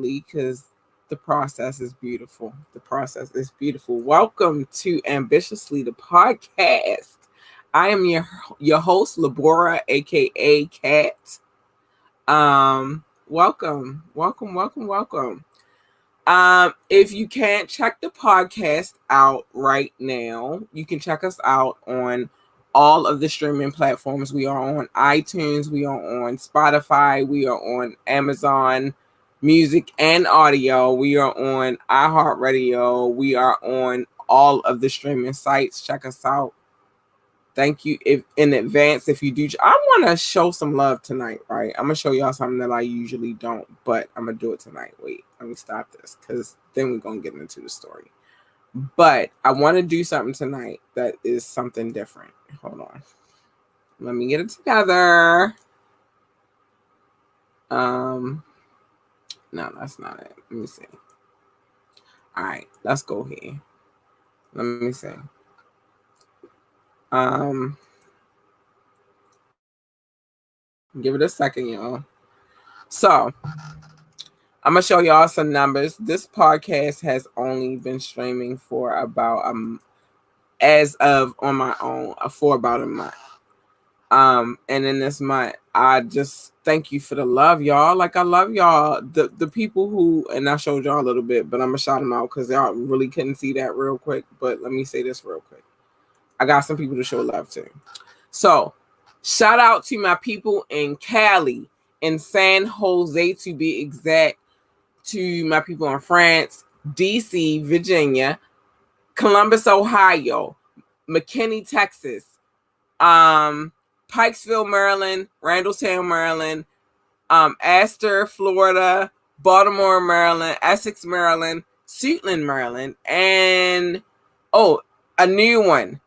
naturally because the process is beautiful. The process is beautiful. Welcome to Ambitiously, the podcast. I am your host, Labora, aka Kat. Welcome. If you can't check the podcast out right now, you can check us out on all of the streaming platforms. We are on iTunes, we are on Spotify, we are on Amazon Music and Audio, we are on iHeartRadio, we are on all of the streaming sites. Check us out. Thank you if in advance if you do. I want to show some love tonight, right? I'm gonna show y'all something that I usually don't, but I'm gonna do it tonight. Wait, let me stop this because then we're gonna get into the story. But I want to do something tonight that is something different. Hold on, let me get it together. No, that's not it. Let me see. All right, let's go here. Let me see. Give it a second, y'all. So I'm gonna show y'all some numbers. This podcast has only been streaming for about as of on my own for about a month. And in this month, I just thank you for the love, y'all. Like I love y'all. The people who, and I showed y'all a little bit, but I'm gonna shout them out because y'all really couldn't see that real quick. But let me say this real quick. I got some people to show love to. So shout out to my people in Cali, in San Jose to be exact, to my people in France, DC, Virginia, Columbus, Ohio, McKinney, Texas, Pikesville, Maryland, Randallstown, Maryland, Astor, Florida, Baltimore, Maryland, Essex, Maryland, Suitland, Maryland, and a new one,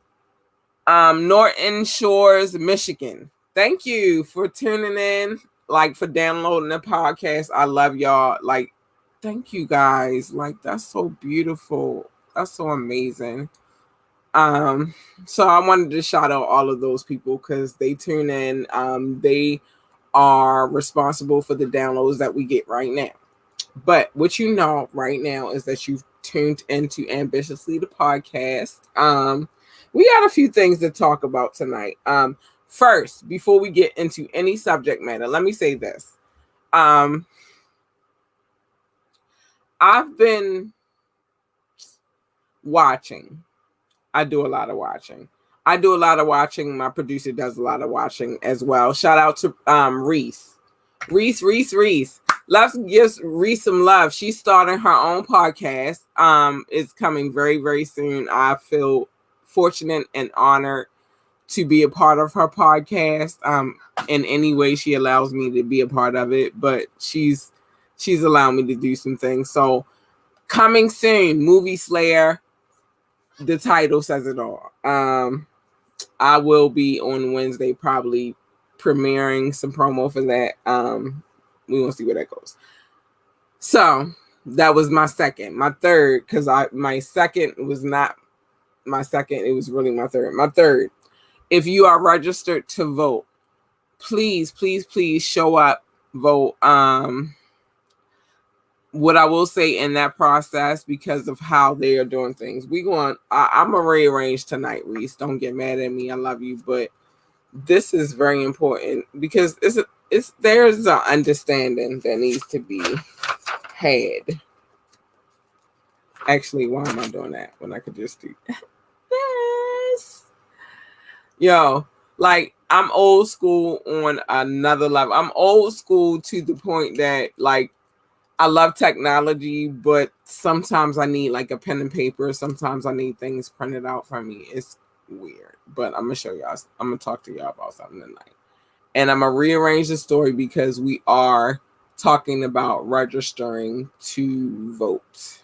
Norton Shores, Michigan. Thank you for tuning in, like for downloading the podcast. I love y'all. Like, thank you guys. Like, that's so beautiful. That's so amazing. So I wanted to shout out all of those people because they tune in. They are responsible for the downloads that we get right now. But what you know right now is that you've tuned into Ambitiously the podcast. We got a few things to talk about tonight. First, before we get into any subject matter, let me say this. I've been watching. I do a lot of watching. My producer does a lot of watching as well. Shout out to Reese. Let's give Reese some love. She's starting her own podcast. It's coming very, very soon. I feel fortunate and honored to be a part of her podcast. In any way she allows me to be a part of it, but she's allowed me to do some things. So coming soon, Movie Slayer. The title says it all. I will be on Wednesday probably premiering some promo for that. We will see where that goes. So that was my second. My third, because my second was not my second, it was really my third. My third, if you are registered to vote, please show up, vote. What I will say in that process, because of how they are doing things, I'm gonna rearrange tonight, Reese. Don't get mad at me. I love you, but this is very important because there's an understanding that needs to be had. Actually, why am I doing that when I could just do this? Yo, like I'm old school on another level. I'm old school to the point that like I love technology, but sometimes I need like a pen and paper. Sometimes I need things printed out for me. It's weird, but I'm gonna show y'all. I'm gonna talk to y'all about something tonight, and I'm gonna rearrange the story because we are talking about registering to vote.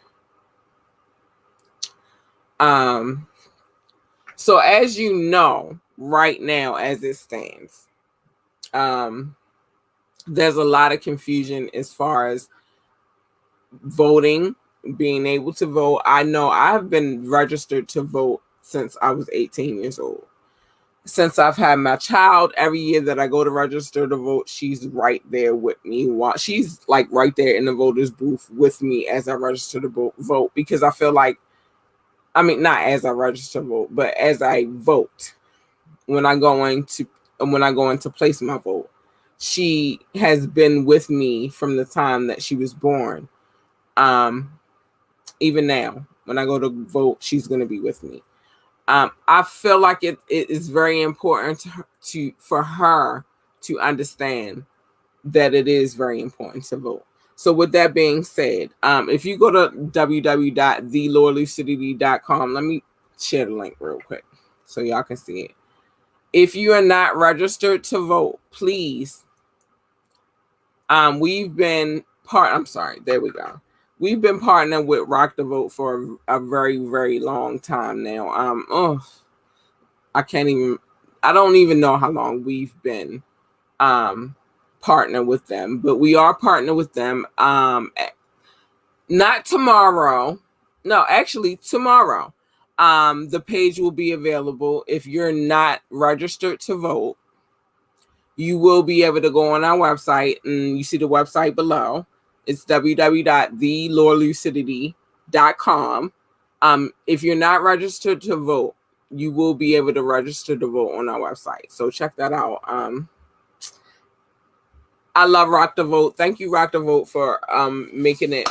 So as you know, right now, as it stands, there's a lot of confusion as far as voting, being able to vote. I know I've been registered to vote since I was 18 years old. since I've had my child, every year that I go to register to vote, she's right there with me. She's like right there in the voters booth with me as I register to vote, because I feel like, I mean, not as I register to vote, but as I vote, when I go into place my vote, she has been with me from the time that she was born. Even now, when I go to vote, she's going to be with me. I feel like it is very important for her to understand that it is very important to vote. So with that being said, if you go to www.thelordlucidity.com, let me share the link real quick so y'all can see it. If you are not registered to vote, please. We've been there we go. We've been partnering with Rock the Vote for a very, very long time now. I don't even know how long we've been partner with them, but we are partnered with them. Not tomorrow. No, actually tomorrow. The page will be available. If you're not registered to vote, you will be able to go on our website, and you see the website below. It's www.thelordlucidity.com. If you're not registered to vote, you will be able to register to vote on our website. So check that out. I love Rock the Vote. Thank you, Rock the Vote, for making it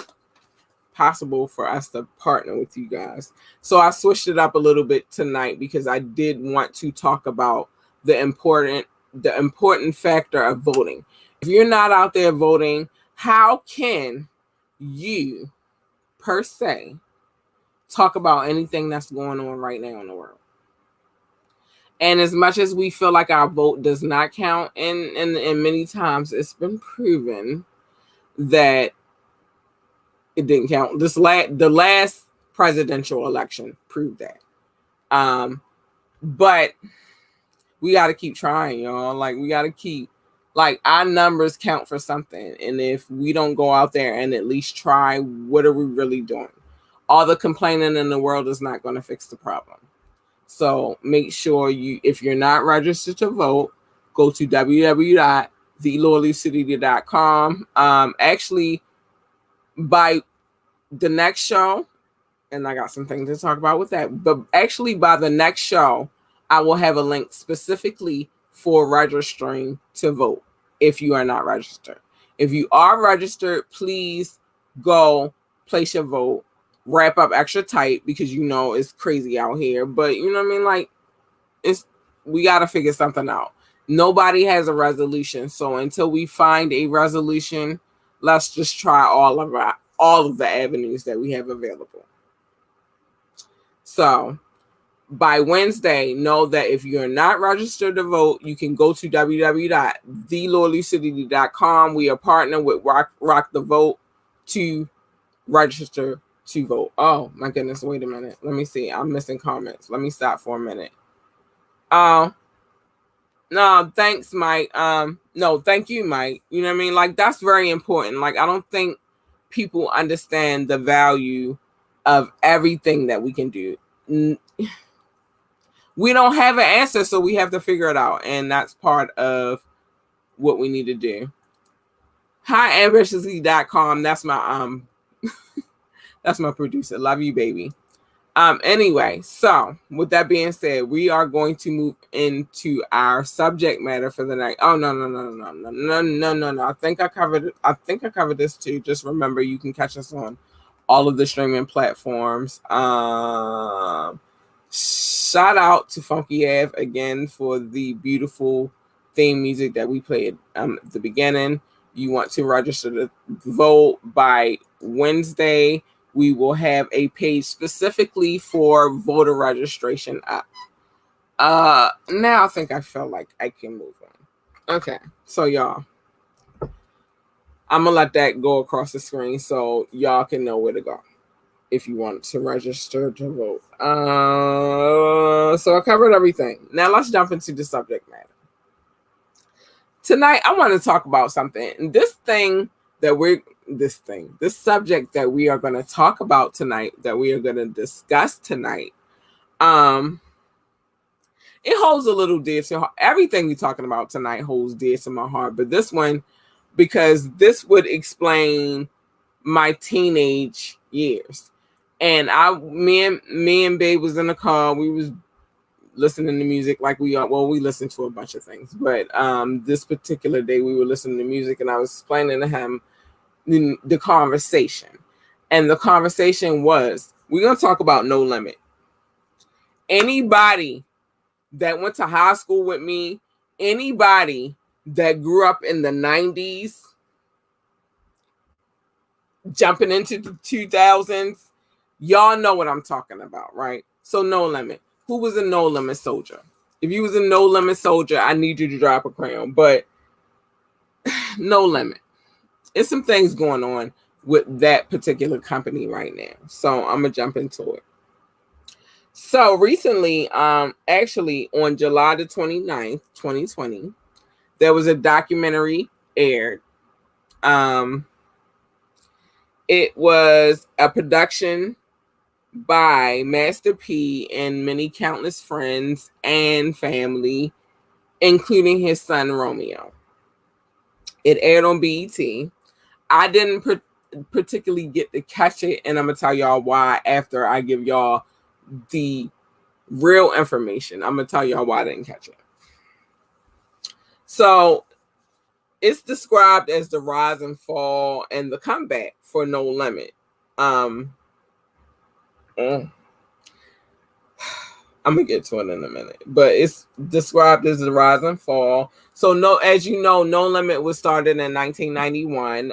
possible for us to partner with you guys. So I switched it up a little bit tonight because I did want to talk about the important factor of voting. If you're not out there voting, how can you per se talk about anything that's going on right now in the world? And as much as we feel like our vote does not count, and many times it's been proven that it didn't count. The last presidential election proved that. But we got to keep trying, y'all. Like, we got to keep, like, our numbers count for something. And if we don't go out there and at least try, what are we really doing? All the complaining in the world is not going to fix the problem. So make sure if you're not registered to vote, go to www.thelordlucidity.com. Actually, by the next show, and I got some things to talk about with that, but actually by the next show, I will have a link specifically for registering to vote if you are not registered. If you are registered, please go place your vote. Wrap up extra tight because it's crazy out here. But you know what I mean? Like, we got to figure something out. Nobody has a resolution. So until we find a resolution, let's just try all of the avenues that we have available. So by Wednesday, know that if you're not registered to vote, you can go to www.thelordlucidity.com. We are partnering with Rock the Vote to register to vote. Oh my goodness, wait a minute. Let me see. I'm missing comments. Let me stop for a minute. No, thanks, Mike. No, thank you, Mike. You know what I mean? Like, that's very important. Like, I don't think people understand the value of everything that we can do. We don't have an answer, so we have to figure it out. And that's part of what we need to do. HiAmbitiously.com. That's my that's my producer. Love you, baby. Anyway, so with that being said, we are going to move into our subject matter for the night. Oh no. I think I covered this too. Just remember, you can catch us on all of the streaming platforms. Shout out to Funky Ave again for the beautiful theme music that we played at the beginning. You want to register to vote by Wednesday. We will have a page specifically for voter registration up. Now I think I felt like I can move on. Okay, so y'all, I'm gonna let that go across the screen so y'all can know where to go if you want to register to vote. So I covered everything. Now let's jump into the subject matter. Tonight I want to talk about something. This subject that we are going to talk about tonight, that we are going to discuss tonight, it holds a little dear to heart. Everything we're talking about tonight holds dear to my heart, but this one, because this would explain my teenage years. And me and Babe was in the car. We was listening to music like we are. Well, we listened to a bunch of things, but this particular day we were listening to music, and I was explaining to him the conversation. And the conversation was, we're gonna talk about No Limit. Anybody that went to high school with me, anybody that grew up in the 90s, jumping into the 2000s, y'all know what I'm talking about, right? So No Limit. Who was a No Limit soldier? If you was a No Limit soldier, I need you to drop a crown. But No Limit. There's some things going on with that particular company right now. So I'm going to jump into it. So recently, actually on July the 29th, 2020, there was a documentary aired. It was a production by Master P and many countless friends and family, including his son Romeo. It aired on BET. I didn't particularly get to catch it, and I'm gonna tell y'all why after I give y'all the real information. I'm gonna tell y'all why I didn't catch it. So it's described as the rise and fall and the comeback for No Limit. I'm gonna get to it in a minute, but it's described as the rise and fall. So as you know, No Limit was started in 1991.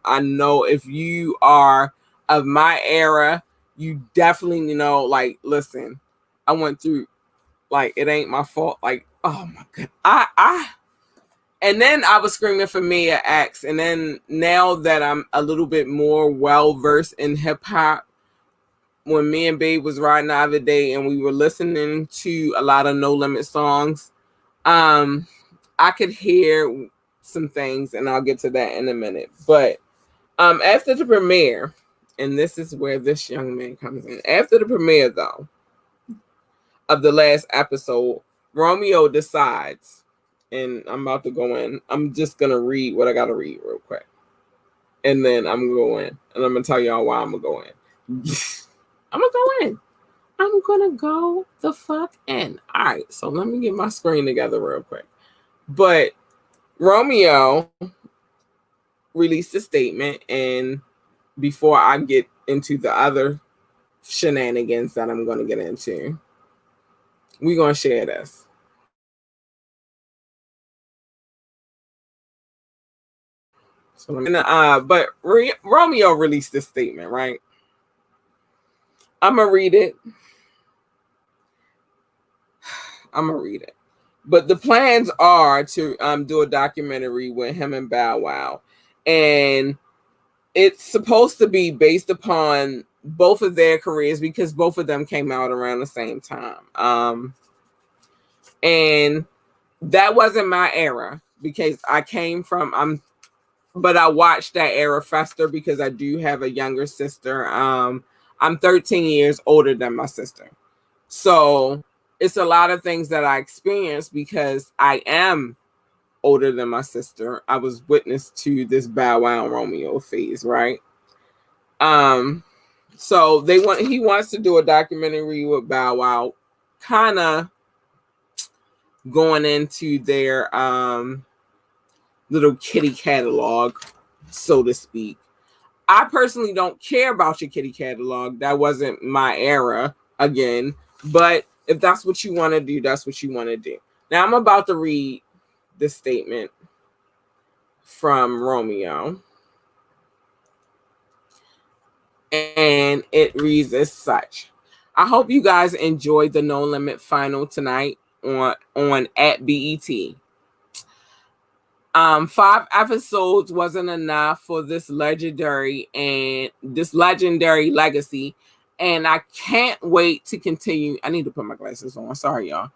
I know if you are of my era, you definitely know. Like, listen, I went through, like, it ain't my fault. Like, oh my god, and then I was screaming for Mia X, and then now that I'm a little bit more well versed in hip hop, when me and Babe was riding the other day and we were listening to a lot of No Limit songs, I could hear some things, and I'll get to that in a minute. But after the premiere, and this is where this young man comes in. After the premiere, though, of the last episode, Romeo decides, and I'm about to go in. I'm just going to read what I got to read real quick. And then I'm going to go in. And I'm going to tell y'all why I'm going to go in. I'm going to go in. I'm going to go the fuck in. All right. So let me get my screen together real quick. But Romeo released a statement. And before I get into the other shenanigans that I'm going to get into, we're going to share this. So, Romeo released this statement, right? I'm going to read it. But the plans are to do a documentary with him and Bow Wow. And it's supposed to be based upon both of their careers because both of them came out around the same time. And that wasn't my era because I came from, but I watched that era fester because I do have a younger sister. I'm 13 years older than my sister. So it's a lot of things that I experienced because I am older than my sister. I was witness to this Bow Wow and Romeo phase, right? So he wants to do a documentary with Bow Wow, kind of going into their little kitty catalog, so to speak. I personally don't care about your kitty catalog. That wasn't my era, again. But if that's what you want to do, that's what you want to do. Now, I'm about to read this statement from Romeo. And it reads as such. I hope you guys enjoyed the No Limit final tonight on at BET. 5 episodes wasn't enough for this legendary legacy, and I can't wait to continue. I need to put my glasses on. Sorry, y'all.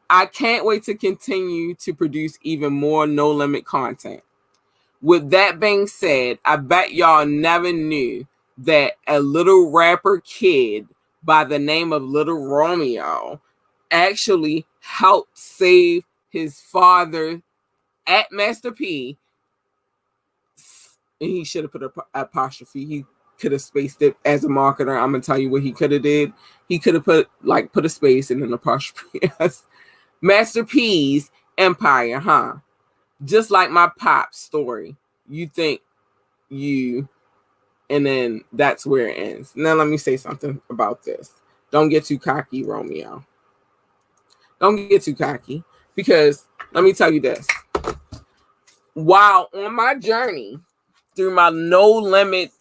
I can't wait to continue to produce even more No Limit content. With that being said, I bet y'all never knew that a little rapper kid by the name of Little Romeo actually helped save his father at Master P. And he should have put an apostrophe. He could have spaced it as a marketer. I'm gonna tell you what he could have did. He could have put a space and an apostrophe as Master P's empire, huh? Just like my pop story. You think you, and then that's where it ends. Now let me say something about this. Don't get too cocky, Romeo. Don't get too cocky, because let me tell you this. While on my journey through my No Limit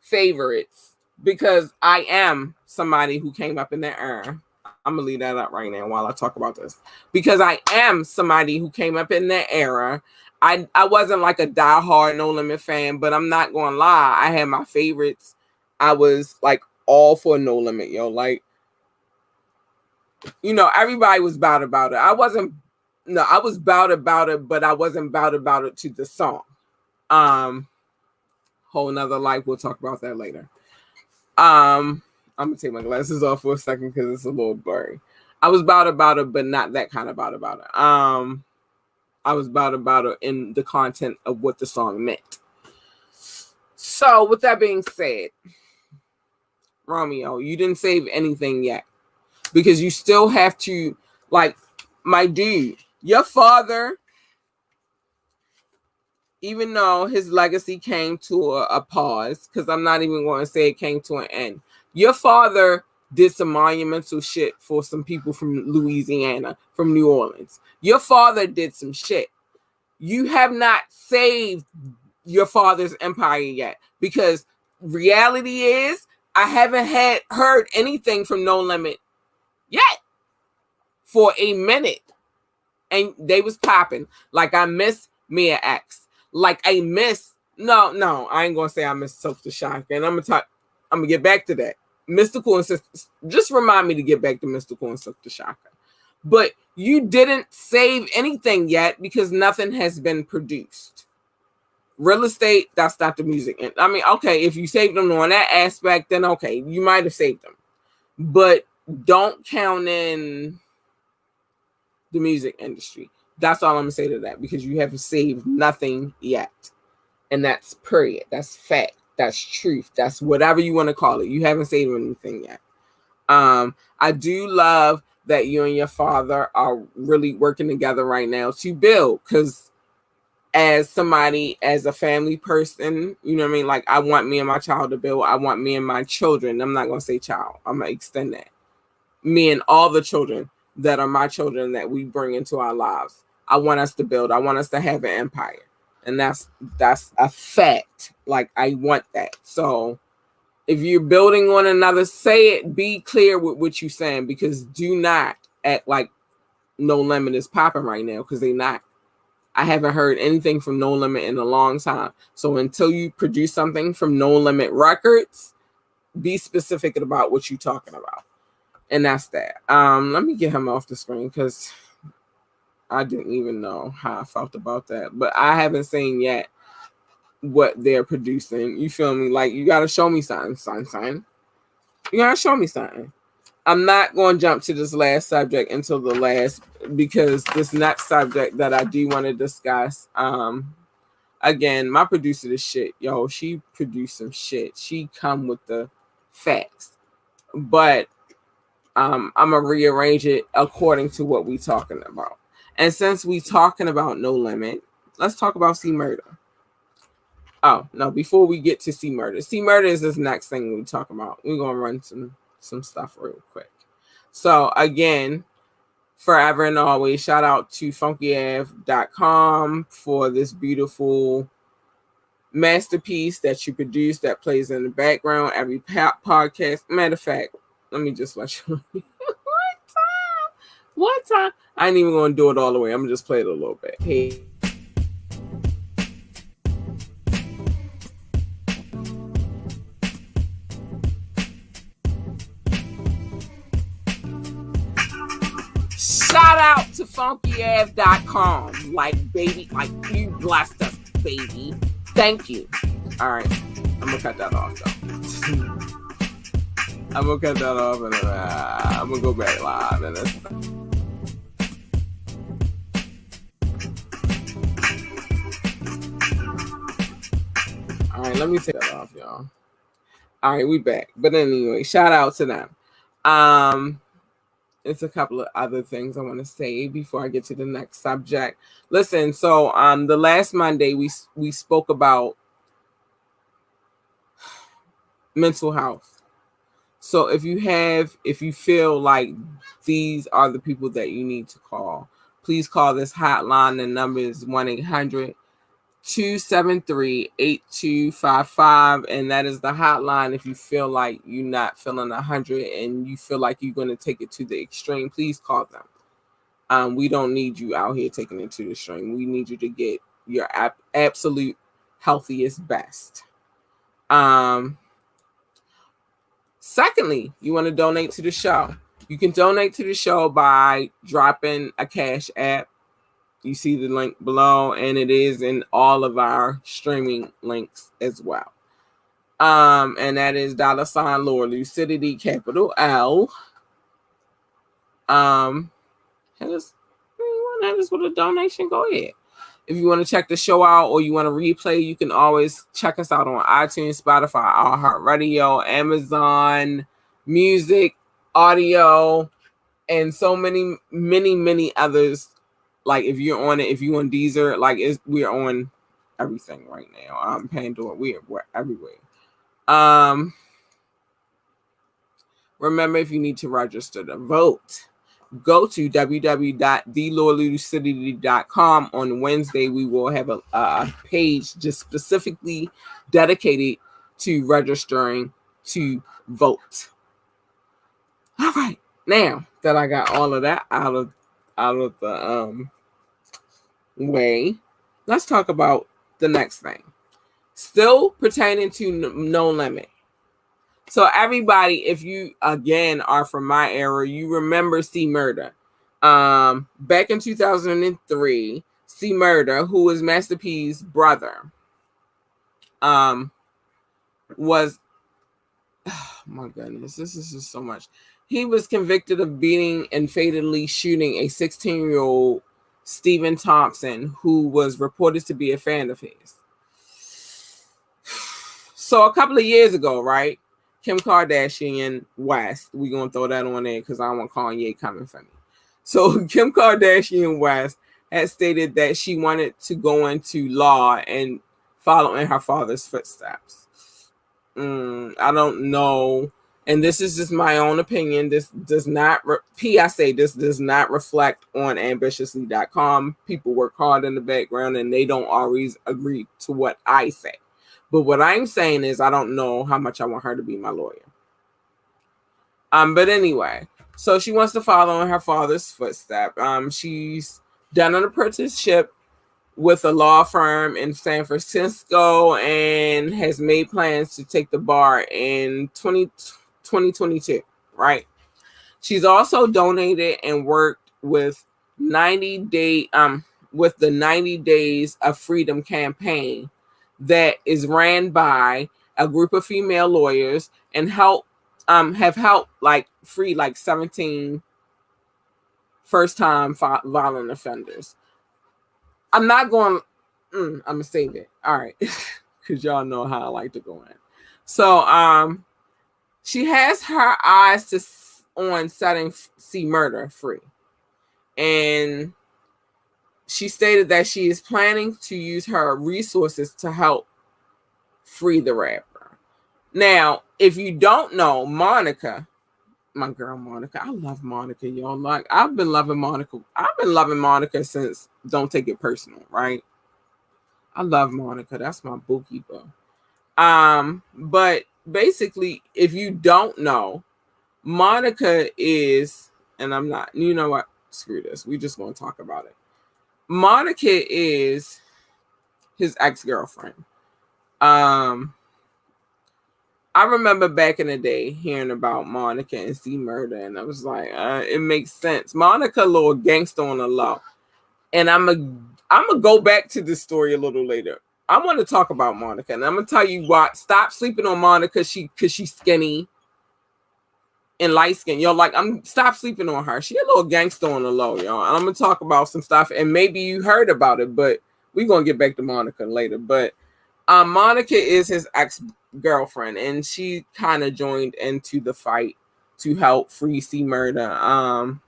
favorites, because I am somebody who came up in that era. I'm going to leave that up right now while I talk about this. Because I am somebody who came up in that era. I wasn't like a diehard No Limit fan, but I'm not going to lie. I had my favorites. I was like all for No Limit, yo. Like, you know, everybody was about it. I was about it, but I wasn't about it to the song. Whole nother life. We'll talk about that later. I'm gonna take my glasses off for a second because it's a little blurry. I was about it, but not that kind of about it. I was about it in the content of what the song meant. So with that being said, Romeo, you didn't save anything yet, because you still have to, like, my dude, your father, even though his legacy came to a pause, because I'm not even going to say it came to an end. Your father did some monumental shit for some people from Louisiana, from New Orleans. Your father did some shit. You have not saved your father's empire yet, because reality is I haven't heard anything from No Limit yet for a minute. And they was popping. Like, I miss Mia X. Like, I miss, no, I ain't gonna say I miss Silk the Shock. And I'm gonna get back to that. Mystical and just remind me to get back to Mystical and Silk the Shocker. But you didn't save anything yet because nothing has been produced. Real estate, that's not the music. And I mean, okay, if you saved them on that aspect, then okay, you might have saved them. But don't count in the music industry. That's all I'm gonna say to that, because you haven't saved nothing yet. And that's period. That's fact. That's truth. That's whatever you want to call it. You haven't saved anything yet. I do love that you and your father are really working together right now to build, because as somebody, as a family person, you know what I mean? Like, I want me and my child to build. I want me and my children. I'm not going to say child. I'm going to extend that. Me and all the children that are my children that we bring into our lives. I want us to build. I want us to have an empire. And that's a fact. Like, I want that. So if you're building one another, say it. Be clear with what you're saying, because do not act like No Limit is popping right now, because they're not. I haven't heard anything from No Limit in a long time. So until you produce something from No Limit Records, be specific about what you're talking about. And that's that. Let me get him off the screen, because I didn't even know how I felt about that. But I haven't seen yet what they're producing. You feel me? Like, you got to show me something, son. You got to show me something. I'm not going to jump to this last subject until the last, because this next subject that I do want to discuss, again, my producer is shit. Yo, she produced some shit. She come with the facts. But I'm going to rearrange it according to what we talking about. And since we talking about No Limit, let's talk about C Murder. Oh, no, before we get to C Murder. C Murder is this next thing we talk about. We're going to run some stuff real quick. So, again, forever and always, shout out to FunkyAv.com for this beautiful masterpiece that you produced that plays in the background every podcast. Matter of fact, let me just let you know. One time. I ain't even going to do it all the way. I'm going to just play it a little bit. Hey. Shout out to FunkyAv.com. Like, baby, like, you blessed us, baby. Thank you. All right. I'm going to cut that off, though. I'm gonna cut that off and I'm gonna go back live and it's all right, let me take that off, y'all. All right, we back. But anyway, shout out to them. It's a couple of other things I want to say before I get to the next subject. Listen, so the last Monday we spoke about mental health. So if you feel like these are the people that you need to call, please call this hotline. The number is 1-800-273-8255. And that is the hotline. If you feel like you're not feeling 100 and you feel like you're going to take it to the extreme, please call them. We don't need you out here taking it to the extreme. We need you to get your absolute healthiest best. Secondly, you want to donate to the show. You can donate to the show by dropping a Cash App. You see the link below, and it is in all of our streaming links as well. And that is $ Lord Lucidity, capital L. Hit us with a donation, go ahead. If you want to check the show out or you want to replay, you can always check us out on iTunes, Spotify, iHeartRadio, Amazon Music, Audio, and so many others. Like if you're on Deezer, like we're on everything right now. Pandora, we're everywhere. Remember, if you need to register to vote, go to www.thelordlucidity.com. On Wednesday, we will have a page just specifically dedicated to registering to vote. All right, now that I got all of that out of the way, let's talk about the next thing. Still pertaining to No Limit. So everybody, if you again are from my era, you remember C Murder. Back in 2003, C Murder, who was Master P's brother, was, oh my goodness, this is just so much. He was convicted of beating and fatally shooting a 16-year-old Stephen Thompson, who was reported to be a fan of his. So a couple of years ago, right? Kim Kardashian West. We're going to throw that on there because I don't want Kanye coming for me. So Kim Kardashian West had stated that she wanted to go into law and follow in her father's footsteps. I don't know. And this is just my own opinion. This does not, this does not reflect on ambitiously.com. People work hard in the background and they don't always agree to what I say. But what I'm saying is I don't know how much I want her to be my lawyer. But anyway, so she wants to follow in her father's footsteps. She's done an apprenticeship with a law firm in San Francisco and has made plans to take the bar in 2022, right? She's also donated and worked with the 90 Days of Freedom campaign that is ran by a group of female lawyers and have helped free 17 first-time violent offenders. I'm not going. I'm gonna save it. All right, because y'all know how I like to go in. So she has her eyes on setting C Murder free, and she stated that she is planning to use her resources to help free the rapper. Now, if you don't know, Monica, my girl Monica, I love Monica, y'all. Like, I've been loving Monica since Don't Take It Personal, right? I love Monica. That's my bookkeeper. But basically, if you don't know, Monica is, and I'm not, you know what? Screw this. We just gonna talk about it. Monica is his ex-girlfriend. I remember back in the day hearing about Monica and C Murder, and I was like, it makes sense. Monica, a little gangster on the low. And I'm gonna go back to this story a little later. I want to talk about Monica, and I'm gonna tell you what. Stop sleeping on Monica, because she's skinny. and light skin, yo. Like, stop sleeping on her. She a little gangster on the low, yo. And I'm gonna talk about some stuff, and maybe you heard about it, but we're gonna get back to Monica later. But Monica is his ex-girlfriend, and she kind of joined into the fight to help free C Murder.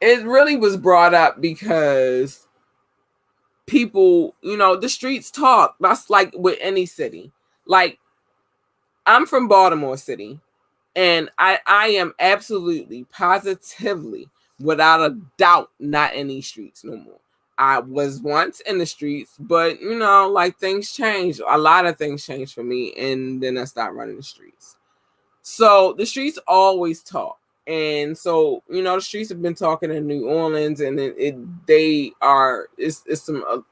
It really was brought up because people, the streets talk. That's like with any city. Like, I'm from Baltimore City, and I am absolutely, positively, without a doubt, not in these streets no more. I was once in the streets, but like, things changed. A lot of things changed for me, and then I stopped running the streets. So the streets always talk. And so, the streets have been talking in New Orleans, and it's some,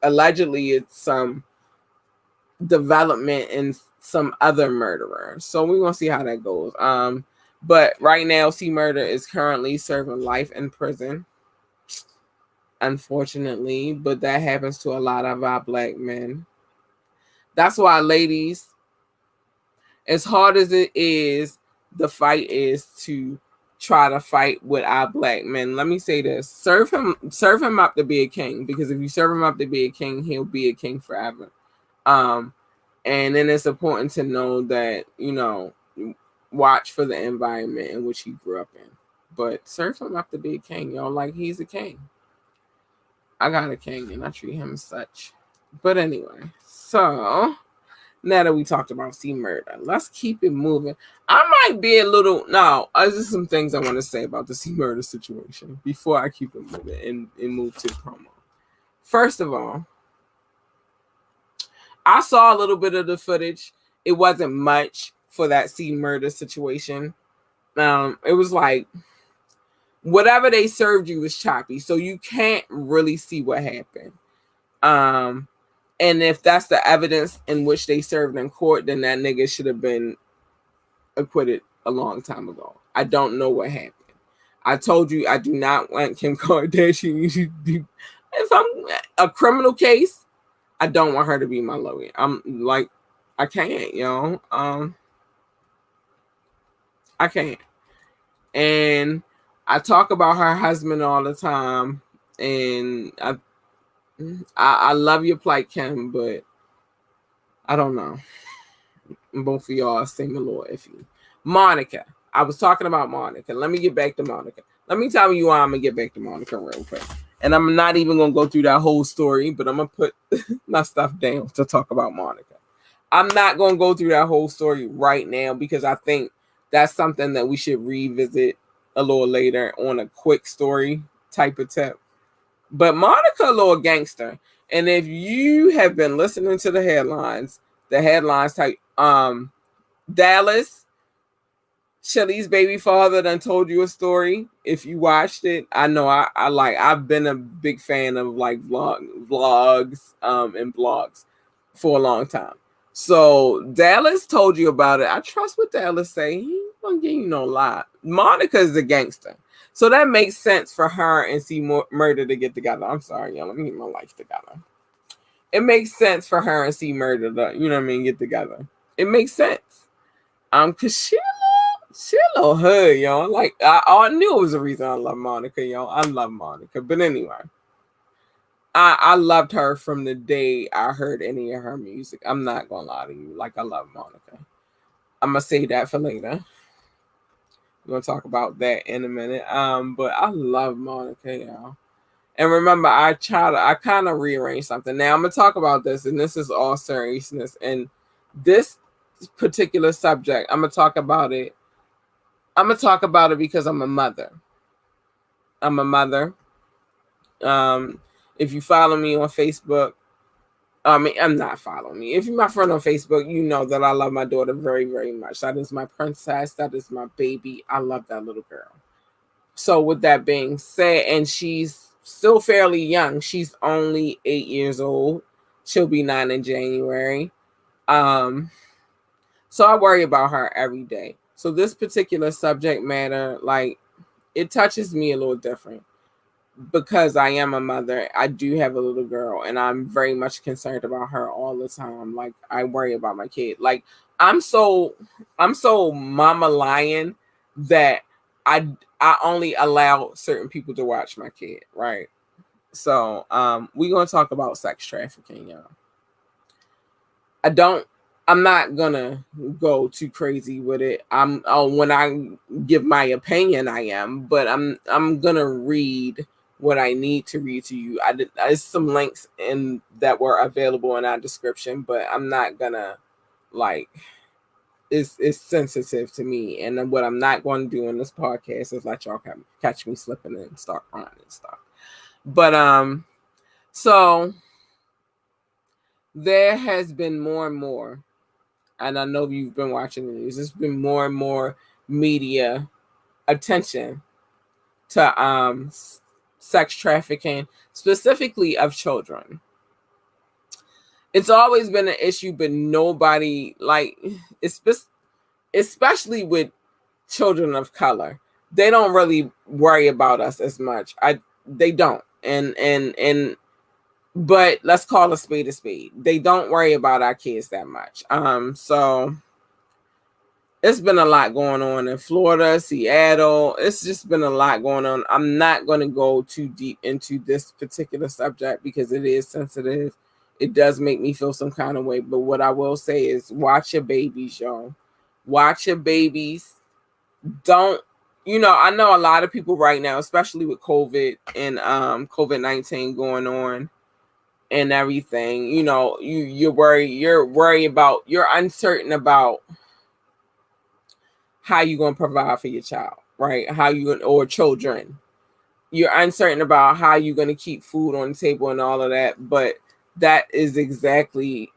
allegedly it's some development in some other murderer. So we're gonna see how that goes. But right now, C Murder is currently serving life in prison, unfortunately. But that happens to a lot of our black men. That's why, ladies, as hard as it is, the fight is to try to fight with our black men. Let me say this: serve him up to be a king, because if you serve him up to be a king, he'll be a king forever. And then it's important to know that, watch for the environment in which he grew up in. But serve him up to be a king, yo. Like, he's a king. I got a king, and I treat him as such. But anyway, so now that we talked about C Murder, let's keep it moving. I might be a little... No, there's just some things I want to say about the C Murder situation before I keep it moving and move to the promo. First of all, I saw a little bit of the footage. It wasn't much for that C Murder situation. It was like whatever they served you was choppy, so you can't really see what happened. And if that's the evidence in which they served in court, then that nigga should have been acquitted a long time ago. I don't know what happened. I told you I do not want Kim Kardashian. If I'm a criminal case, I don't want her to be my lawyer. I'm like, I can't, I can't. And I talk about her husband all the time, and I love your plight, Kim, but I don't know. Both of y'all seem a little iffy. Monica. I was talking about Monica. Let me get back to Monica. Let me tell you why I'm going to get back to Monica real quick. And I'm not even going to go through that whole story, but I'm going to put my stuff down to talk about Monica. I'm not going to go through that whole story right now, because I think that's something that we should revisit a little later on a quick story type of tip. But Monica, a little gangster. And if you have been listening to the headlines type, Dallas, Shelly's baby father done told you a story. If you watched it, I know I've been a big fan of like vlogs and blogs for a long time. So Dallas told you about it. I trust what Dallas say. He don't give you no lie. Monica is a gangster. So that makes sense for her and C Murder to get together. I'm sorry, y'all. Let me get my life together. It makes sense for her and C Murder to, get together. It makes sense. Cause she a little hood, y'all. Like, I knew it was a reason I love Monica, y'all. I love Monica. But anyway, I loved her from the day I heard any of her music. I'm not gonna lie to you. Like, I love Monica. I'm gonna say that for later. We're gonna talk about that in a minute. But I love Monica, y'all. And remember, I kind of rearranged something. Now I'm gonna talk about this, and this is all seriousness. And this particular subject, I'm gonna talk about it. I'm gonna talk about it because I'm a mother. I'm a mother. If you follow me on Facebook, I'm not following me. If you're my friend on Facebook, you know that I love my daughter very, very much. That is my princess. That is my baby. I love that little girl. So with that being said, and she's still fairly young. She's only 8 years old. She'll be 9 in January. So I worry about her every day. So this particular subject matter, like, it touches me a little different. because I am a mother, I do have a little girl, and I'm very much concerned about her all the time. Like, I worry about my kid. Like, I'm so mama lion that I only allow certain people to watch my kid, right? So we're gonna talk about sex trafficking, y'all. I don't I'm not gonna go too crazy with it. When I give my opinion, I am, but I'm gonna read what I need to read to you. There's some links in that were available in our description, but I'm not gonna, like, it's sensitive to me, and what I'm not going to do in this podcast is let y'all catch me slipping and start crying and stuff. But so there has been more and more, and I know you've been watching the news, there's been more and more media attention to sex trafficking, specifically of children. It's always been an issue, but nobody, like, especially with children of color, they don't really worry about us as much. They don't. And but let's call a spade a spade. They don't worry about our kids that much. So it's been a lot going on in Florida, Seattle. It's just been a lot going on. I'm not going to go too deep into this particular subject because it is sensitive. It does make me feel some kind of way. But what I will say is watch your babies, y'all. Watch your babies. Don't, I know a lot of people right now, especially with COVID and COVID-19 going on and everything, you're uncertain about how you're going to provide for your child, right? Or children. You're uncertain about how you're going to keep food on the table and all of that. But that is exactly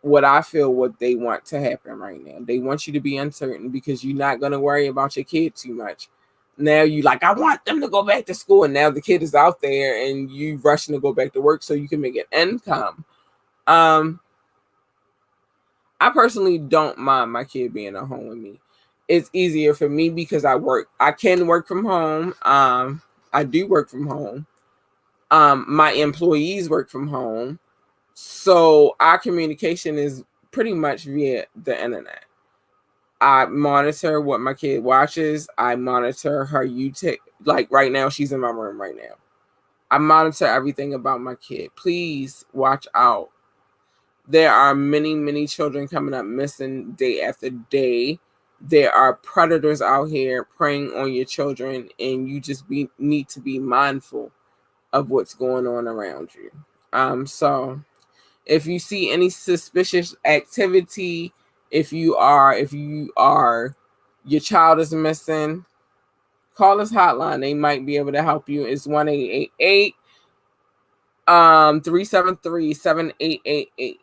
what I feel what they want to happen right now. They want you to be uncertain because you're not going to worry about your kid too much. Now you like, I want them to go back to school. And now the kid is out there and you rushing to go back to work so you can make an income. I personally don't mind my kid being at home with me. It's easier for me because I can work from home. I do work from home. My employees work from home. So our communication is pretty much via the internet. I monitor what my kid watches. I monitor her YouTube. Like right now, she's in my room right now. I monitor everything about my kid. Please watch out. There are many, many children coming up missing day after day. There are predators out here preying on your children, and you just need to be mindful of what's going on around you. So if you see any suspicious activity, if your child is missing, call this hotline. They might be able to help you. It's 1-888 373-7888.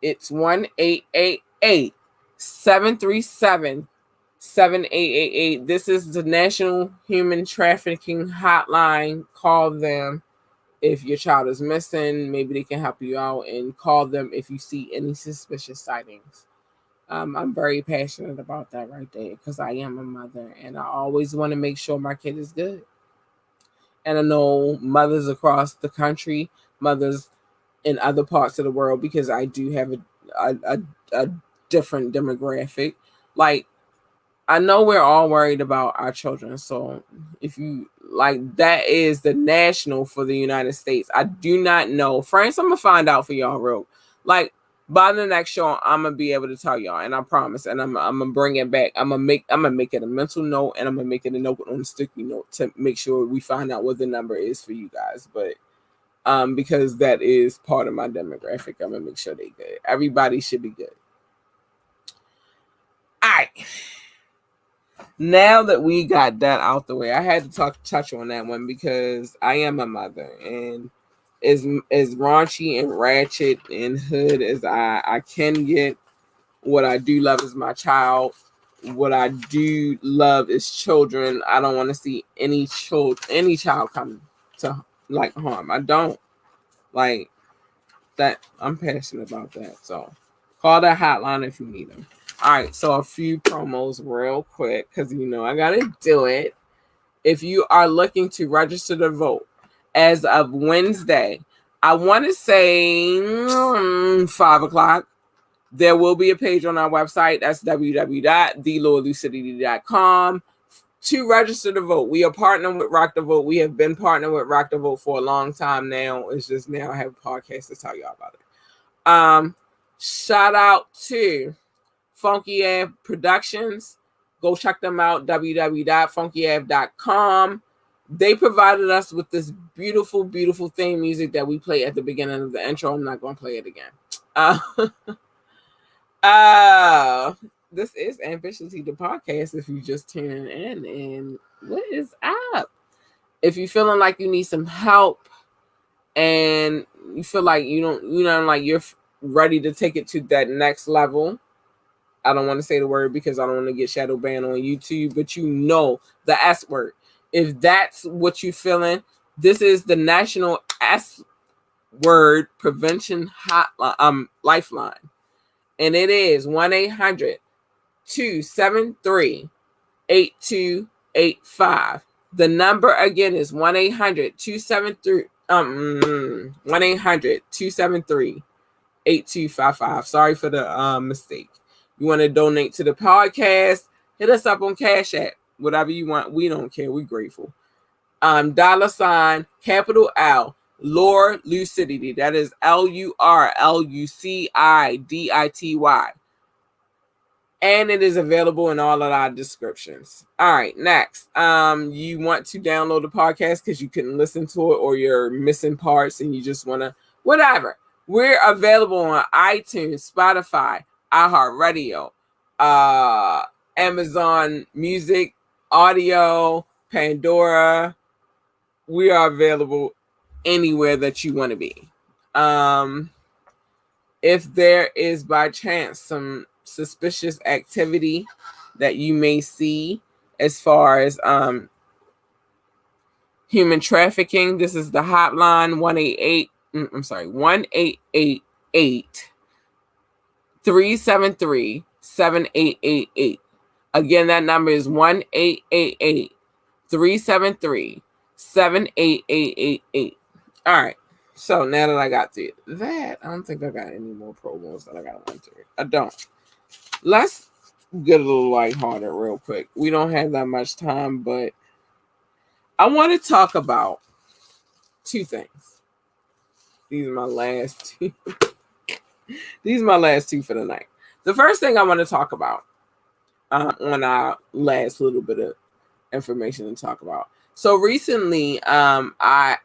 It's 1-888-737-7888. This is the National Human Trafficking Hotline. Call them if your child is missing. Maybe they can help you out, and call them if you see any suspicious sightings. I'm very passionate about that right there because I am a mother and I always want to make sure my kid is good. And I know mothers across the country, mothers in other parts of the world, because I do have a different demographic. Like, I know we're all worried about our children. So if you like, that is the national for the United States. I do not know. France, I'm going to find out for y'all real. Like, by the next show, I'm going to be able to tell y'all, and I promise. And I'm going to bring it back. I'm going to make it a mental note, and I'm going to make it a note on a sticky note to make sure we find out what the number is for you guys. But because that is part of my demographic, I'm going to make sure they good. Everybody should be good. All right. Now that we got that out the way, I had to touch on that one because I am a mother, and as raunchy and ratchet and hood as I can get, what I do love is my child. What I do love is children. I don't want to see any child come to like harm. I don't like that. I'm passionate about that. So call that hotline if you need them. All right, so a few promos real quick because I gotta do it. If you are looking to register to vote as of Wednesday. I want to say 5 o'clock. There will be a page on our website. That's www.theloyallucidity.com to register to vote. We are partnering with Rock the Vote. We have been partnering with Rock the Vote for a long time now. It's just now I have a podcast to tell y'all about it. Shout out to Funky Ave Productions. Go check them out, www.funkyave.com. They provided us with this beautiful, beautiful theme music that we play at the beginning of the intro. I'm not going to play it again. This is Ambitiously the podcast. If you just tuning in, and what is up? If you're feeling like you need some help and you feel like like you're ready to take it to that next level. I don't want to say the word because I don't want to get shadow banned on YouTube, but the S word. If that's what you're feeling, this is the National S Word Prevention Hotline, Lifeline. And it is 1-800-273-8285. The number again is 1-800-273-8255. Sorry for the mistake. You want to donate to the podcast, hit us up on Cash App. Whatever you want. We don't care. We're grateful. $ capital L, Lure Lucidity. That is LURLUCIDITY. And it is available in all of our descriptions. All right, next. You want to download the podcast because you couldn't listen to it or you're missing parts and you just want to, whatever. We're available on iTunes, Spotify, iHeartRadio, Amazon Music, Audio, Pandora. We are available anywhere that you want to be. If there is by chance some suspicious activity that you may see as far as human trafficking, this is the hotline 1-888-373-7888. Again, that number is 1-888-373-7888. All right. So now that I got to that, I don't think I got any more promos that I got to run through. I don't. Let's get a little lighthearted real quick. We don't have that much time, but I want to talk about two things. These are my last two. These are my last two for the night. The first thing I want to talk about on our last little bit of information to talk about. So recently, how I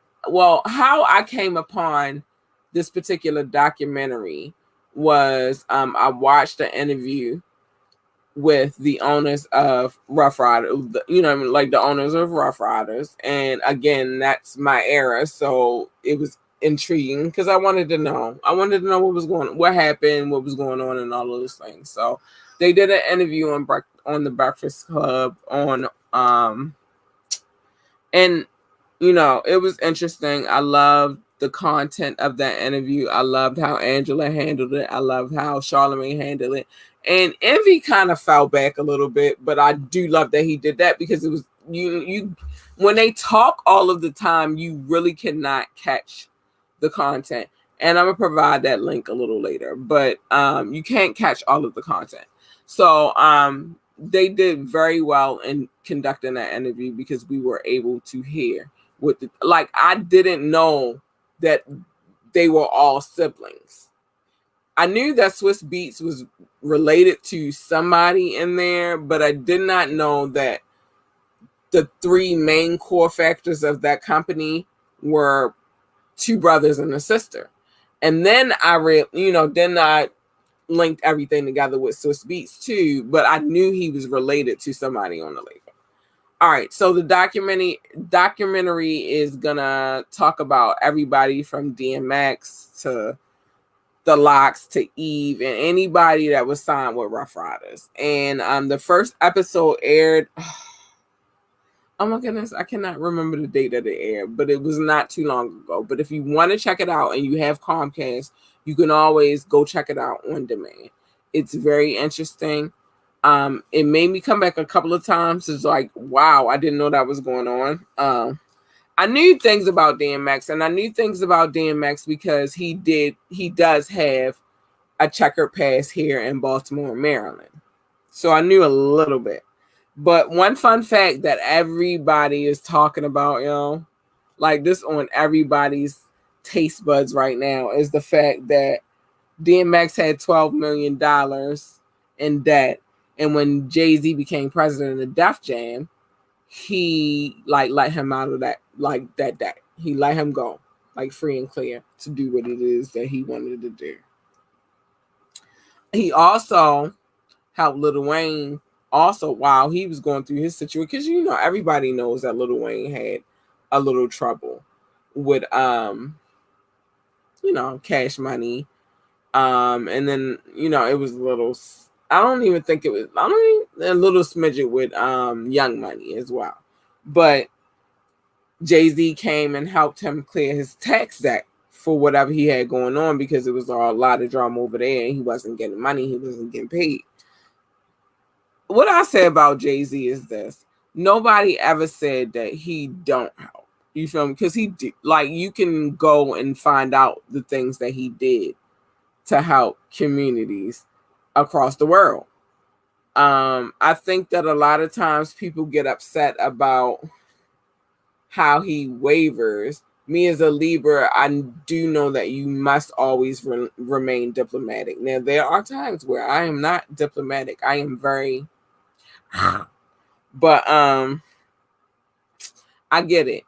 came upon this particular documentary was I watched an interview with the owners of Rough Riders, like the owners of Rough Riders. And again, that's my era. So it was intriguing because I wanted to know what happened, what was going on, and all those things. So they did an interview on the Breakfast Club and it was interesting. I loved the content of that interview. I loved how Angela handled it. I loved how Charlamagne handled it. And Envy kind of fell back a little bit, but I do love that he did that because it was you when they talk all of the time, you really cannot catch the content. And I'm gonna provide that link a little later, but you can't catch all of the content. So they did very well in conducting that interview because we were able to hear I didn't know that they were all siblings. I knew that Swiss Beats was related to somebody in there, but I did not know that the three main core factors of that company were two brothers and a sister. And then I linked everything together with Swiss Beats too, but I knew he was related to somebody on the label. All right, so the documentary is gonna talk about everybody from DMX to the Locks to Eve and anybody that was signed with Rough Riders. And the first episode aired. Oh my goodness, I cannot remember the date that it aired, but it was not too long ago. But if you want to check it out and you have Comcast, you can always go check it out on demand. It's very interesting. It made me come back a couple of times. It's like, wow, I didn't know that was going on. I knew things about DMX, and I knew things about DMX because he does have a checkered past here in Baltimore, Maryland. So I knew a little bit. But one fun fact that everybody is talking about, like this on everybody's taste buds right now, is the fact that DMX had $12 million in debt. And when Jay-Z became president of Def Jam, he let him out of that debt. He let him go free and clear to do what it is that he wanted to do. He also helped Lil Wayne also while he was going through his situation, because everybody knows that Lil Wayne had a little trouble with Cash Money, and then it was a little, a little smidget with Young Money as well. But Jay-Z came and helped him clear his tax debt for whatever he had going on, because it was a lot of drama over there and he wasn't getting money, he wasn't getting paid. What I say about Jay-Z is this: nobody ever said that he don't help. You feel me? Because he did. You can go and find out the things that he did to help communities across the world. I think that a lot of times people get upset about how he wavers. Me as a Libra, I do know that you must always remain diplomatic. Now, there are times where I am not diplomatic. I am very... But I get it.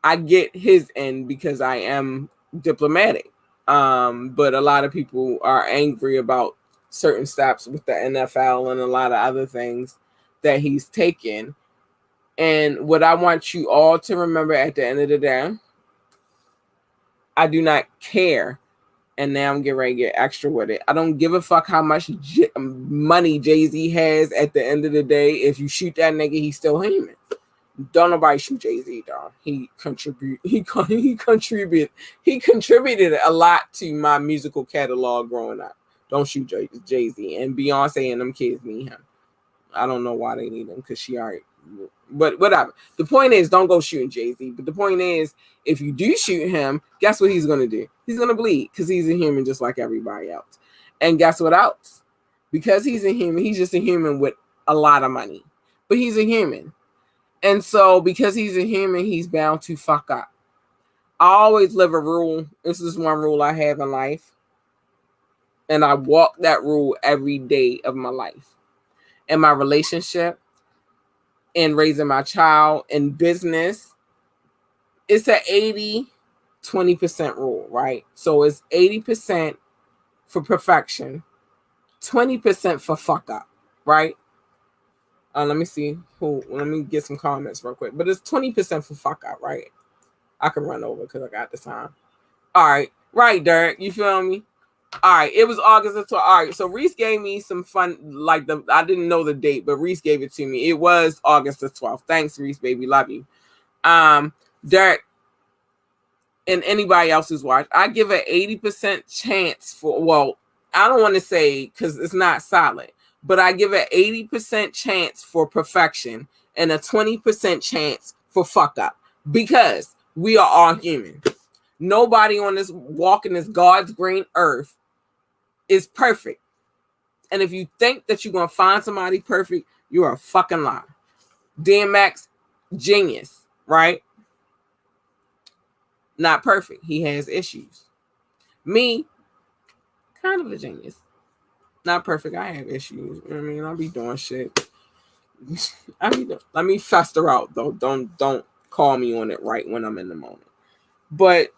I get his end because I am diplomatic. But a lot of people are angry about certain steps with the NFL and a lot of other things that he's taken. And what I want you all to remember at the end of the day, I do not care. And now I'm getting ready to get extra with it. I don't give a fuck how much money Jay-Z has at the end of the day. If you shoot that nigga, he's still human. Don't nobody shoot Jay-Z, dog. He contributed a lot to my musical catalog growing up. Don't shoot Jay-Z. And Beyonce and them kids need him. I don't know why they need him, because she already... But whatever. The point is, don't go shooting Jay-Z. But the point is, if you do shoot him, guess what he's going to do? He's going to bleed, because he's a human just like everybody else. And guess what else? Because he's a human, he's just a human with a lot of money. But he's a human. And so because he's a human, he's bound to fuck up. I always live a rule. This is one rule I have in life. And I walk that rule every day of my life. In my relationship, in raising my child, in business, it's an 80-20% rule, right? So it's 80% for perfection, 20% for fuck up, right? Let me see let me get some comments real quick. But it's 20% for fuck up, right? I can run over because I got the time. All right. Right, Derek. You feel me? All right, it was August the 12th. All right, so Reese gave me some fun, I didn't know the date, but Reese gave it to me. It was August the 12th. Thanks, Reese, baby. Love you. Derek, and anybody else who's watched, I give an 80% chance for, well, I don't want to say because it's not solid, but I give an 80% chance for perfection and a 20% chance for fuck up, because we are all human. Nobody on this walking this God's green earth is perfect. And if you think that you're going to find somebody perfect, you're a fucking liar. DMX, genius, right? Not perfect. He has issues. Me, kind of a genius. Not perfect. I have issues. I mean, I'll be doing shit. Let me fester out, though. Don't call me on it right when I'm in the moment. But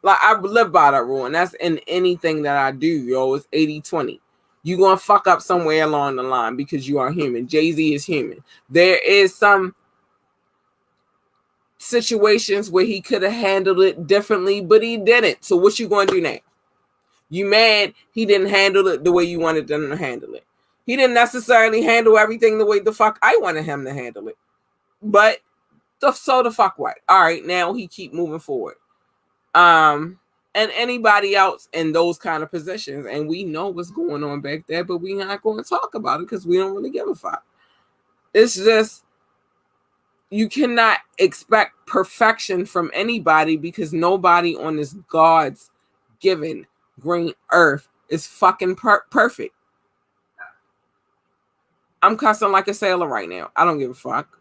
I live by that rule, and that's in anything that I do, yo. It's 80-20. You're going to fuck up somewhere along the line because you are human. Jay-Z is human. There is some situations where he could have handled it differently, but he didn't. So what you going to do now? You mad he didn't handle it the way you wanted them to handle it. He didn't necessarily handle everything the way the fuck I wanted him to handle it. But so the fuck what? All right, now he keep moving forward. And anybody else in those kind of positions, and we know what's going on back there, but we're not going to talk about it because we don't really give a fuck. It's just, you cannot expect perfection from anybody because nobody on this God's given green earth is fucking perfect. I'm cussing like a sailor right now. I don't give a fuck.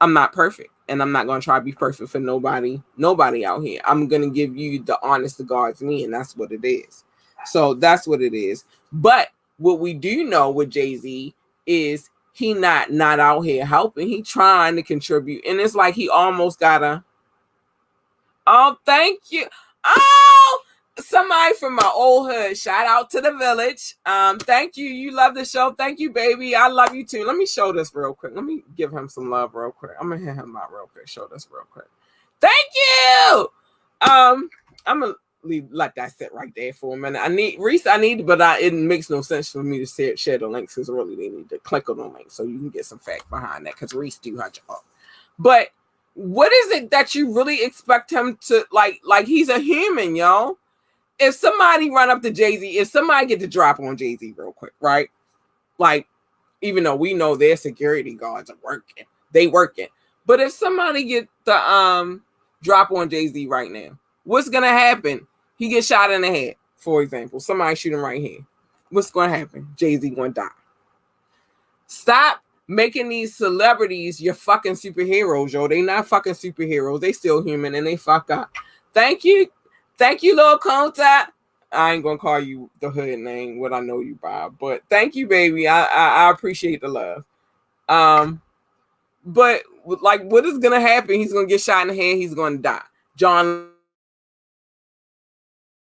I'm not perfect, and I'm not going to try to be perfect for nobody out here. I'm going to give you the honest to God's me, and that's what it is. So that's what it is. But what we do know with Jay-Z is he not out here helping. He trying to contribute, and it's like he almost gotta. Oh, thank you. Oh, somebody from my old hood. Shout out to the village. Thank you. You love the show. Thank you, baby. I love you too. Let me show this real quick. Let me give him some love real quick. I'm gonna hit him out real quick. Show this real quick. Thank you. I'm gonna let that sit right there for a minute. It makes no sense for me to share the links because really they need to click on the link so you can get some fact behind that because Reese do her job. But what is it that you really expect him to like he's a human, yo? If somebody run up to Jay-Z, if somebody get the drop on Jay-Z real quick, right? Like, even though we know their security guards are working, they working. But if somebody get the drop on Jay-Z right now, what's gonna happen? He gets shot in the head, for example. Somebody shoot him right here. What's gonna happen? Jay-Z gonna die. Stop making these celebrities your fucking superheroes, yo. They not fucking superheroes. They still human and they fuck up. Thank you, little contact. I ain't gonna call you the hood name, what I know you by, but thank you, baby. I appreciate the love. But like, what is gonna happen? He's gonna get shot in the head. He's gonna die. John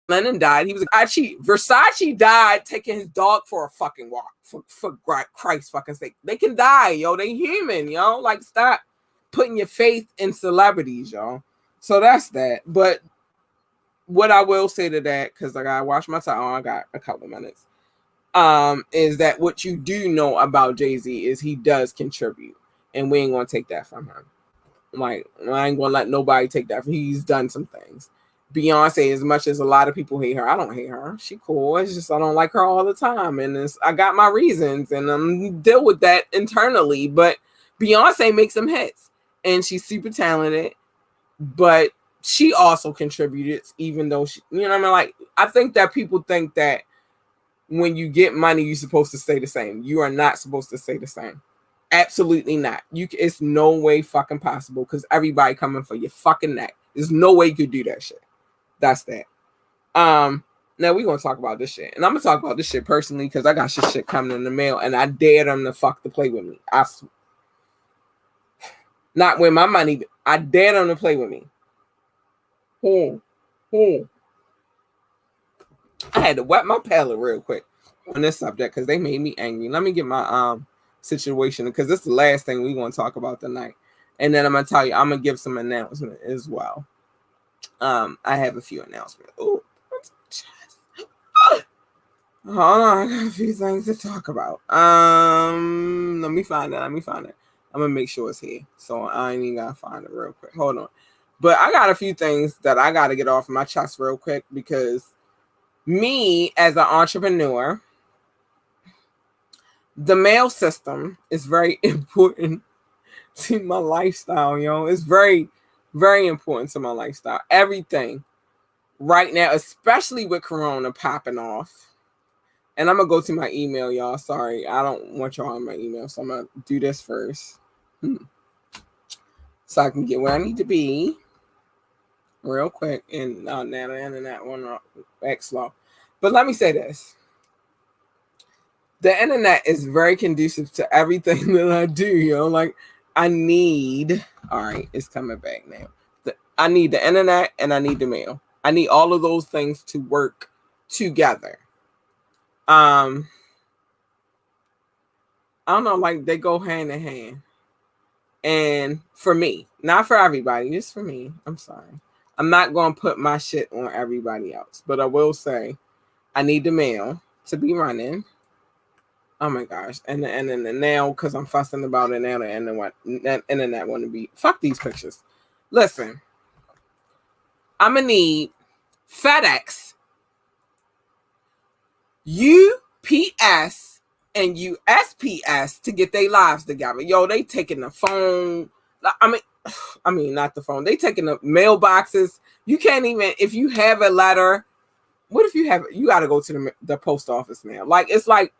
Lennon died. He was Versace died taking his dog for a fucking walk. For Christ's fucking sake. They can die, yo. They human, yo. Like, stop putting your faith in celebrities, yo. So that's that. But what I will say to that, because I gotta watch my time, I got a couple of minutes, is that what you do know about Jay-Z is he does contribute. And we ain't gonna take that from him. Like, I ain't gonna let nobody take that from him. He's done some things. Beyonce, as much as a lot of people hate her, I don't hate her. She cool. It's just I don't like her all the time, and I got my reasons, and I'm deal with that internally. But Beyonce makes some hits, and she's super talented. But she also contributed, even though she, you know what I mean. Like, I think that people think that when you get money, you're supposed to stay the same. You are not supposed to stay the same. Absolutely not. It's no way fucking possible because everybody coming for your fucking neck. There's no way you could do that shit. That's that. Now we're gonna talk about this shit. And I'm gonna talk about this shit personally because I got shit coming in the mail and I dare them to play with me. Not with my money, I dare them to play with me. I had to wet my palate real quick on this subject because they made me angry. Let me get my situation because this is the last thing we're gonna talk about tonight. And then I'm gonna tell you, I'm gonna give some announcement as well. I have a few announcements. Oh, hold on, I got a few things to talk about. Let me find it. I'm gonna make sure it's here. So I ain't even gotta find it real quick. Hold on. But I got a few things that I gotta get off my chest real quick because me as an entrepreneur, the mail system is very important to my lifestyle, yo. It's very, very important to my lifestyle. Everything right now, especially with Corona popping off. And I'm going to go to my email, y'all. Sorry, I don't want y'all on my email, so I'm going to do this first. So I can get where I need to be real quick. And now the internet one X slow. But let me say this. The internet is very conducive to everything that I do, yo. Like, I need, all right, it's coming back now. I need the internet and I need the mail. I need all of those things to work together. I don't know, like they go hand in hand. And for me, not for everybody, just for me. I'm sorry. I'm not going to put my shit on everybody else, but I will say I need the mail to be running. Oh my gosh. And then now, because I'm fussing about it now, and then what internet want to be. Fuck these pictures. Listen, I'm going to need FedEx, UPS, and USPS to get their lives together. Yo, they taking the phone. I mean, not the phone. They taking the mailboxes. You can't even, if you have a letter, what if you got to go to the post office now? Like, it's like,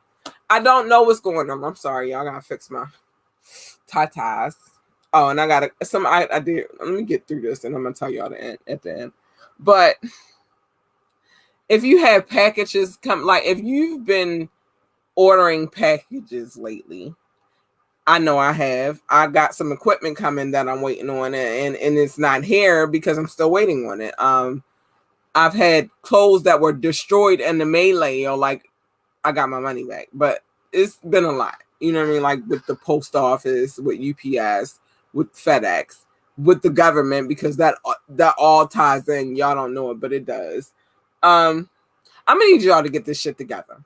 I don't know what's going on. I'm sorry, y'all. I got to fix my tatas. Oh, and I got I did, let me get through this and I'm going to tell y'all at the end. But if you have packages come, like if you've been ordering packages lately, I know I have. I got some equipment coming that I'm waiting on, and it's not here because I'm still waiting on it. I've had clothes that were destroyed in the melee, or like I got my money back, but it's been a lot. You know what I mean? Like with the post office, with UPS, with FedEx, with the government, because that all ties in. Y'all don't know it, but it does. I'm gonna need y'all to get this shit together.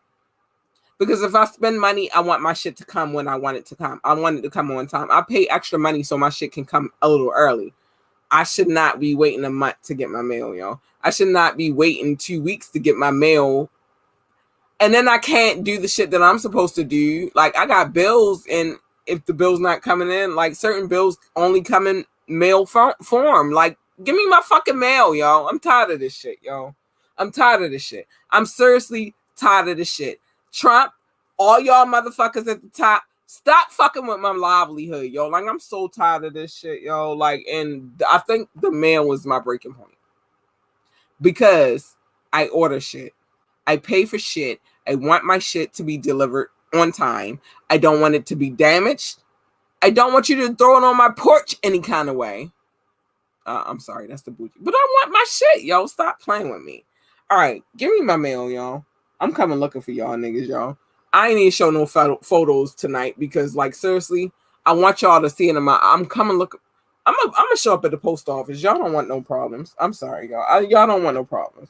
Because if I spend money, I want my shit to come when I want it to come. I want it to come on time. I pay extra money so my shit can come a little early. I should not be waiting a month to get my mail, yo. I should not be waiting 2 weeks to get my mail. And then I can't do the shit that I'm supposed to do. Like, I got bills, and if the bill's not coming in, like, certain bills only come in mail form. Like, give me my fucking mail, yo. I'm tired of this shit, yo. I'm tired of this shit. I'm seriously tired of this shit. Trump, all y'all motherfuckers at the top, stop fucking with my livelihood, yo. Like, I'm so tired of this shit, yo. Like, and I think the mail was my breaking point. Because I order shit. I pay for shit. I want my shit to be delivered on time. I don't want it to be damaged. I don't want you to throw it on my porch any kind of way. I'm sorry, that's the bougie. But I want my shit, yo. Stop playing with me. All right, give me my mail, y'all. I'm coming looking for y'all niggas, y'all. I ain't even show no photos tonight because, like, seriously, I want y'all to see it in my. I'm coming look. I'm gonna show up at the post office. Y'all don't want no problems. I'm sorry, y'all. Y'all don't want no problems.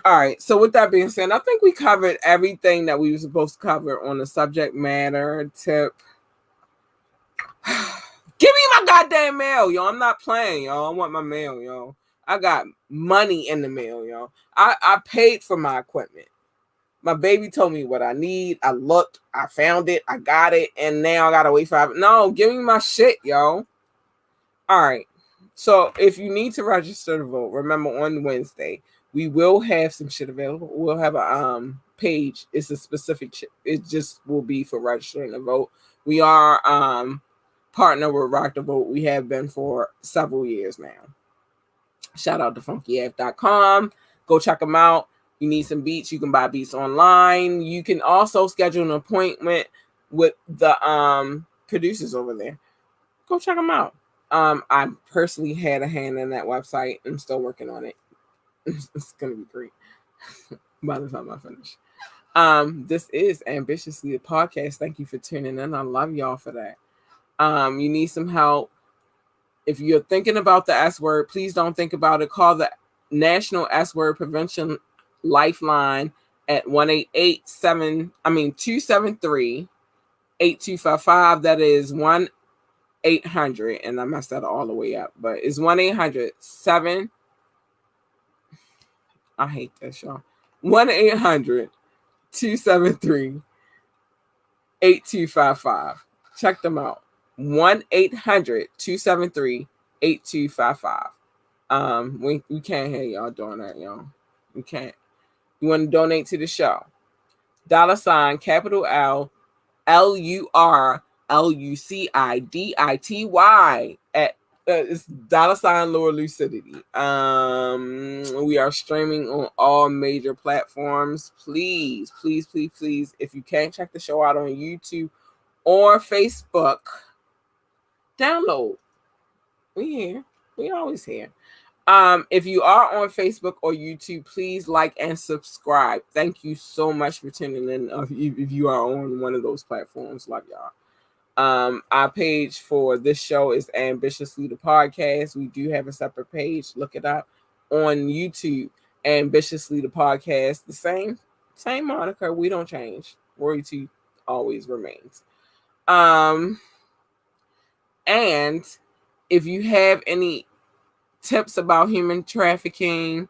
All right. So with that being said, I think we covered everything that we were supposed to cover on the subject matter tip. Give me my goddamn mail, yo. I'm not playing, yo. I want my mail, yo. I got money in the mail, yo. I paid for my equipment. My baby told me what I need. I looked, I found it, I got it, and now I gotta wait for it. No, give me my shit, yo. All right. So if you need to register to vote, remember on Wednesday, we will have some shit available. We'll have a page. It's a specific shit. It just will be for registering to vote. We are partner with Rock the Vote. We have been for several years now. Shout out to funkyaf.com. Go check them out. You need some beats, you can buy beats online. You can also schedule an appointment with the producers over there. Go check them out. I personally had a hand in that website. I'm still working on it. It's gonna be great by the time I finish. This is Ambitiously the podcast. Thank you for tuning in. I love y'all for that. You need some help. If you're thinking about the S word, please don't think about it. Call the National S Word Prevention Lifeline at 273-8255. That is 1-800, and I messed that all the way up, but it's 1-800-7. I hate this, y'all. 1-800-273-8255. Check them out. 1-800-273-8255. We can't hear y'all doing that, y'all. We can't. You want to donate to the show? $ capital L LURLUCIDITY at it's $ Lower Lucidity. We are streaming on all major platforms. Please, please, please, please, if you can't check the show out on YouTube or Facebook, download. We here. We always here. If you are on Facebook or YouTube, please like and subscribe. Thank you so much for tuning in. If you are on one of those platforms, love y'all. Our page for this show is Ambitiously the Podcast. We do have a separate page. Look it up on YouTube. Ambitiously the Podcast. The same moniker. We don't change. Royalty always remains. And if you have any tips about human trafficking,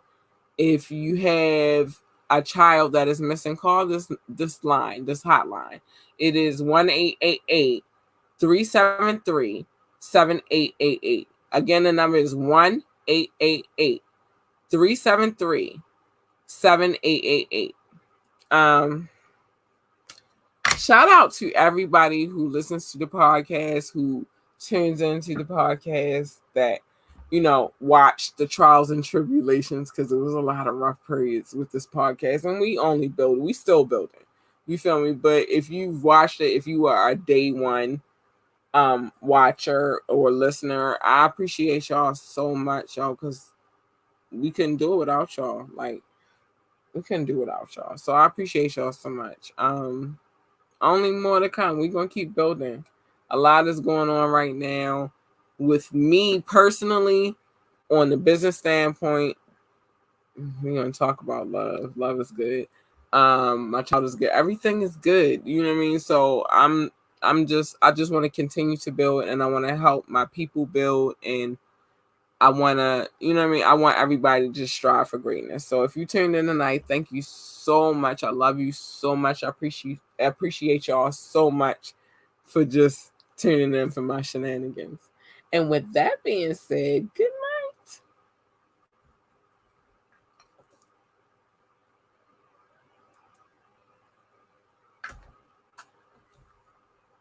if you have a child that is missing, call this hotline. It is 1-888-373-7555. 7888. Again, the number is 1-888-373-7888. Shout out to everybody who listens to the podcast, who tunes into the podcast, that, watch the trials and tribulations, because it was a lot of rough periods with this podcast, and we still building. You feel me? But if you've watched it, if you are a day one watcher or listener, I appreciate y'all so much, y'all, because we couldn't do it without y'all. Like, we couldn't do it without y'all. So I appreciate y'all so much. Only more to come. We're going to keep building. A lot is going on right now with me personally. On the business standpoint, we're going to talk about love. Love is good. My child is good. Everything is good. You know what I mean? So I just want to continue to build, and I want to help my people build, and I want to, I want everybody to just strive for greatness. So if you tuned in tonight, thank you so much. I love you so much. I appreciate y'all so much for just tuning in for my shenanigans. And with that being said, good